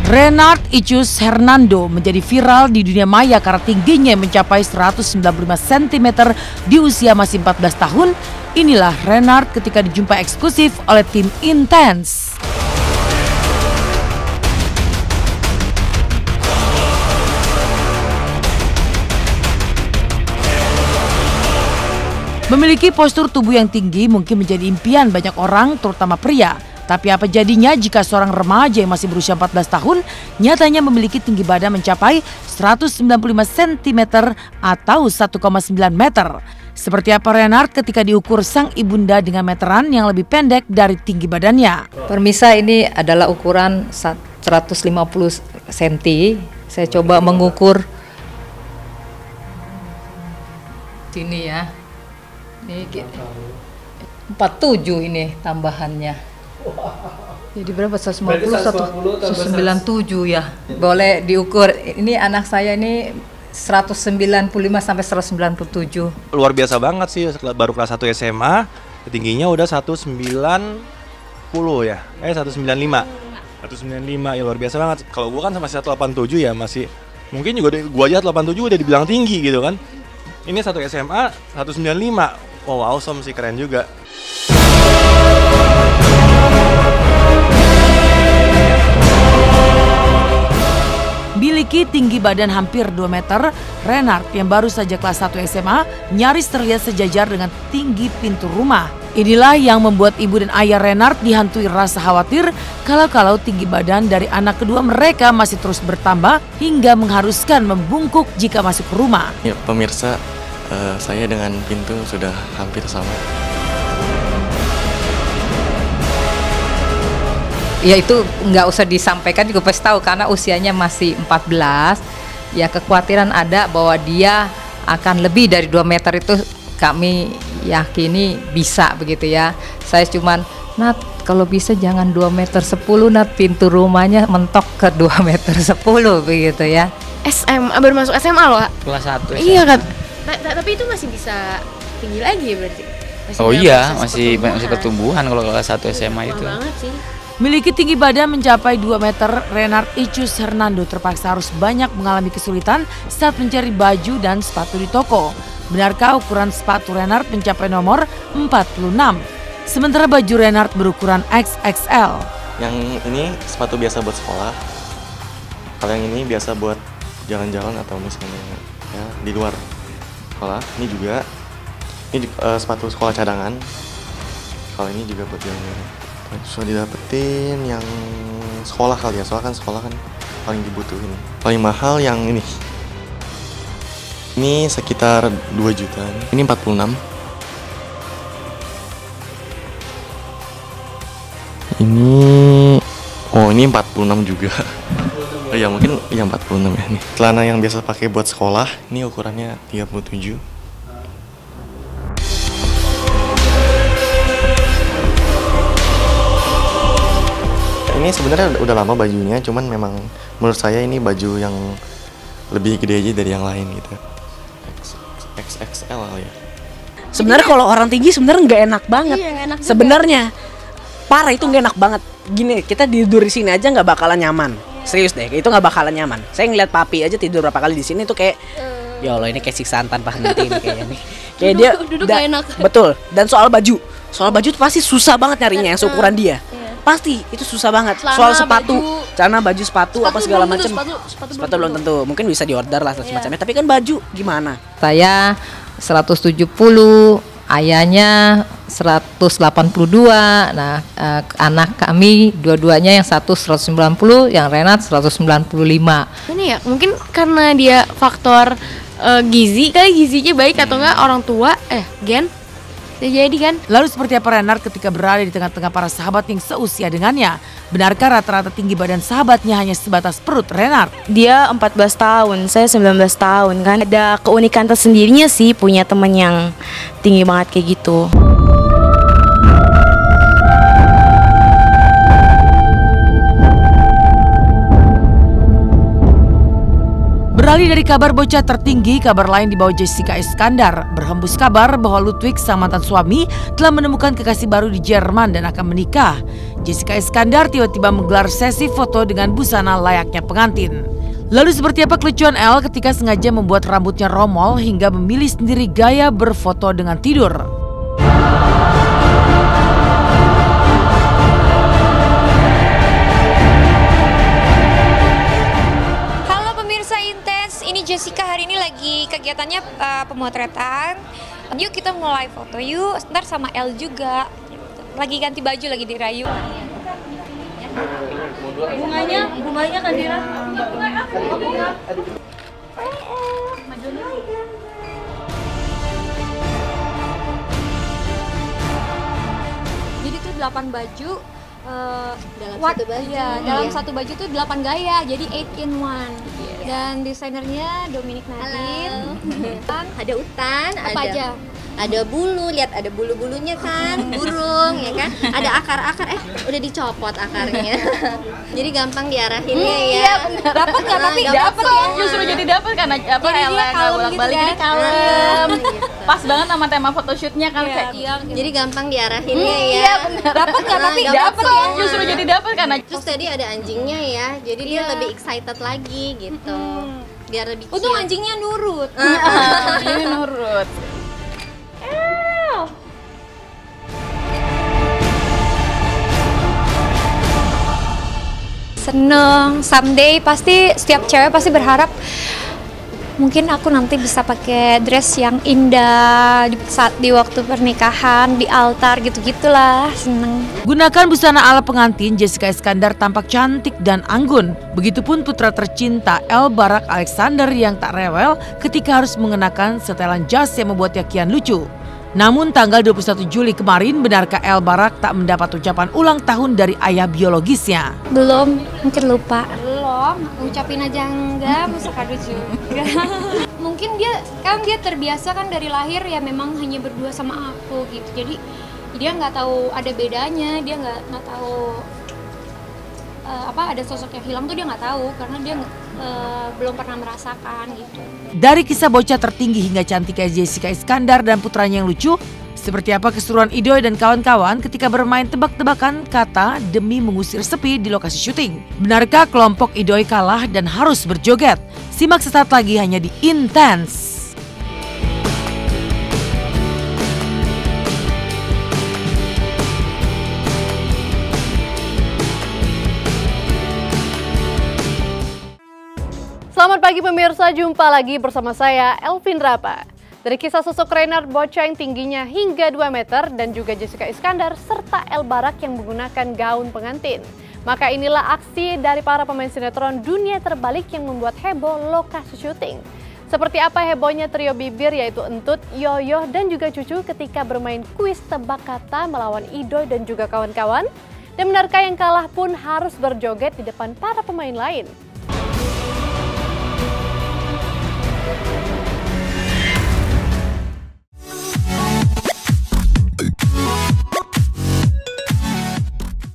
Renard Icius Hernando menjadi viral di dunia maya karena tingginya yang mencapai 195 cm di usia masih 14 tahun. Inilah Renard ketika dijumpai eksklusif oleh tim Intense. Memiliki postur tubuh yang tinggi mungkin menjadi impian banyak orang, terutama pria. Tapi apa jadinya jika seorang remaja yang masih berusia 14 tahun nyatanya memiliki tinggi badan mencapai 195 cm atau 1,9 meter. Seperti apa Renard ketika diukur sang ibunda dengan meteran yang lebih pendek dari tinggi badannya. Permisa, ini adalah ukuran 150 cm. Saya coba mengukur sini ya. Ini 47 ini tambahannya. Jadi berapa? 150, 197 ya. Boleh diukur. Ini anak saya ini 195 sampai 197. Luar biasa banget sih, baru kelas 1 SMA, tingginya udah 190 ya. 195. 195 ya, luar biasa banget. Kalau gua kan masih 187 ya, masih mungkin juga gua aja 187 udah dibilang tinggi gitu kan. Ini 1 SMA 195. Wow, awesome sih, keren juga. Miliki tinggi badan hampir 2 meter, Renard yang baru saja kelas 1 SMA nyaris terlihat sejajar dengan tinggi pintu rumah. Inilah yang membuat ibu dan ayah Renard dihantui rasa khawatir kalau tinggi badan dari anak kedua mereka masih terus bertambah hingga mengharuskan membungkuk jika masuk ke rumah. Ya, pemirsa, saya dengan Pintu sudah hampir sama. Ya itu nggak usah disampaikan juga pasti tahu karena usianya masih 14. Ya kekhawatiran ada bahwa dia akan lebih dari 2 meter itu kami yakini bisa begitu ya. Saya cuman, Nat kalau bisa jangan 2 meter 10 Nat, pintu rumahnya mentok ke 2 meter 10 begitu ya. SMA, baru masuk SMA loh. Kelas 1 SMA. Iya kan. Tapi itu masih bisa tinggi lagi berarti. Masih pertumbuhan kalau kelas 1 SMA itu. Banget sih. Miliki tinggi badan mencapai 2 meter, Renard Icius Hernando terpaksa harus banyak mengalami kesulitan saat mencari baju dan sepatu di toko. Benarkah ukuran sepatu Renard mencapai nomor 46? Sementara baju Renard berukuran XXL. Yang ini sepatu biasa buat sekolah. Kalau yang ini biasa buat jalan-jalan atau misalnya ya, di luar sekolah. Ini juga sepatu sekolah cadangan. Kalau ini juga buat jalan-jalan. Susah didapetin yang sekolah kali ya, soalnya kan sekolah kan paling dibutuhin. Paling mahal yang ini. Ini sekitar 2 juta. Ini 46. Ini 46 juga. Oh ya, mungkin ya 46 ya nih. Celana yang biasa pakai buat sekolah, ini ukurannya 37. Ini sebenarnya udah lama bajunya, cuman memang menurut saya ini baju yang lebih gede aja dari yang lain gitu. XXL ya. Sebenarnya kalau orang tinggi sebenarnya nggak enak banget. Iya, enak sebenarnya parah itu nggak enak banget. Gini, kita tidur di sini aja nggak bakalan nyaman. Serius deh, itu nggak bakalan nyaman. Saya ngeliat papi aja tidur berapa kali di sini tuh kayak, ya Allah ini kayak siksaan tanpa henti ini kayaknya nih. Kayak duduk gak enak. Betul. Dan soal baju tuh pasti susah banget nyarinya yang seukuran dia. Pasti itu susah banget. Soal sepatu, celana, baju, sepatu apa segala macam. Sepatu belum tentu. Mungkin bisa diorder lah semacamnya. Tapi kan baju gimana? Saya 170, ayahnya 182. Nah, anak kami dua-duanya yang satu 190, yang Renard 195. Ini ya mungkin karena dia faktor gizi, kali gizinya baik atau enggak orang tua gen. Jadi kan. Lalu seperti apa Renard ketika berada di tengah-tengah para sahabat yang seusia dengannya? Benarkah rata-rata tinggi badan sahabatnya hanya sebatas perut Renard? Dia 14 tahun, saya 19 tahun kan. Ada keunikan tersendirinya sih punya teman yang tinggi banget kayak gitu. Beralih dari kabar bocah tertinggi, kabar lain di bawah Jessica Iskandar. Berhembus kabar bahwa Ludwig sang mantan suami telah menemukan kekasih baru di Jerman dan akan menikah. Jessica Iskandar tiba-tiba menggelar sesi foto dengan busana layaknya pengantin. Lalu seperti apa kelucuan Elle ketika sengaja membuat rambutnya romol hingga memilih sendiri gaya berfoto dengan tidur? Ini Jessica hari ini lagi kegiatannya pemotretan. Yuk kita mulai foto yuk, ntar sama Elle juga. Lagi ganti baju, lagi dirayu. Bunganya kan Dira. Jadi tuh 8 baju. Dalam satu baju tuh 8 gaya, jadi 8 in 1. Dan desainernya Dominic Nadine. Ada utan, apa aja? Ada bulu, lihat ada bulu-bulunya kan, burung ya kan. Ada akar-akar, udah dicopot akarnya. Jadi gampang diarahinnya ya. Iya benar. Dapat nggak? Tapi dapat ya. Justru jadi dapat karena apa jadi Ella nggak bolak-balik gitu, jadi kalem. Pas banget sama tema photoshootnya kan kayak. Jadi gampang diarahinnya ya. Iya benar. Dapat nggak? Tapi dapat ya. Justru jadi dapat karena. Terus tadi ada anjingnya ya, jadi dia lebih excited lagi gitu. Biar lebih Untung anjingnya nurut. Anjingnya nurut. Seneng, someday pasti setiap cewek pasti berharap mungkin aku nanti bisa pakai dress yang indah saat di waktu pernikahan, di altar gitu-gitulah, seneng. Gunakan busana ala pengantin, Jessica Iskandar tampak cantik dan anggun. Begitupun putra tercinta Elle Barak Alexander yang tak rewel ketika harus mengenakan setelan jas yang membuatnya kian lucu. Namun tanggal 21 Juli kemarin, benarkah Elle Barak tak mendapat ucapan ulang tahun dari ayah biologisnya? Belum, mungkin lupa. Belum, ucapin aja enggak, masa kado juga. Mungkin dia terbiasa kan dari lahir ya memang hanya berdua sama aku gitu. Jadi dia nggak tahu ada bedanya, dia nggak tahu ada sosok yang hilang tuh dia nggak tahu karena dia belum pernah merasakan gitu. Dari kisah bocah tertinggi hingga cantiknya Jessica Iskandar dan putranya yang lucu, seperti apa keseruan Idoy dan kawan-kawan ketika bermain tebak-tebakan kata demi mengusir sepi di lokasi syuting? Benarkah kelompok Idoy kalah dan harus berjoget? Simak sesaat lagi hanya di Intense. Selamat pagi pemirsa, jumpa lagi bersama saya Elvin Rapa. Dari kisah sosok Reinhard Bocah yang tingginya hingga 2 meter dan juga Jessica Iskandar serta Elle Barak yang menggunakan gaun pengantin. Maka inilah aksi dari para pemain sinetron dunia terbalik yang membuat heboh lokasi syuting. Seperti apa hebohnya trio bibir yaitu Entut, Yoyo dan juga Cucu ketika bermain kuis tebak kata melawan Idoy dan juga kawan-kawan. Dan benarkah yang kalah pun harus berjoget di depan para pemain lain?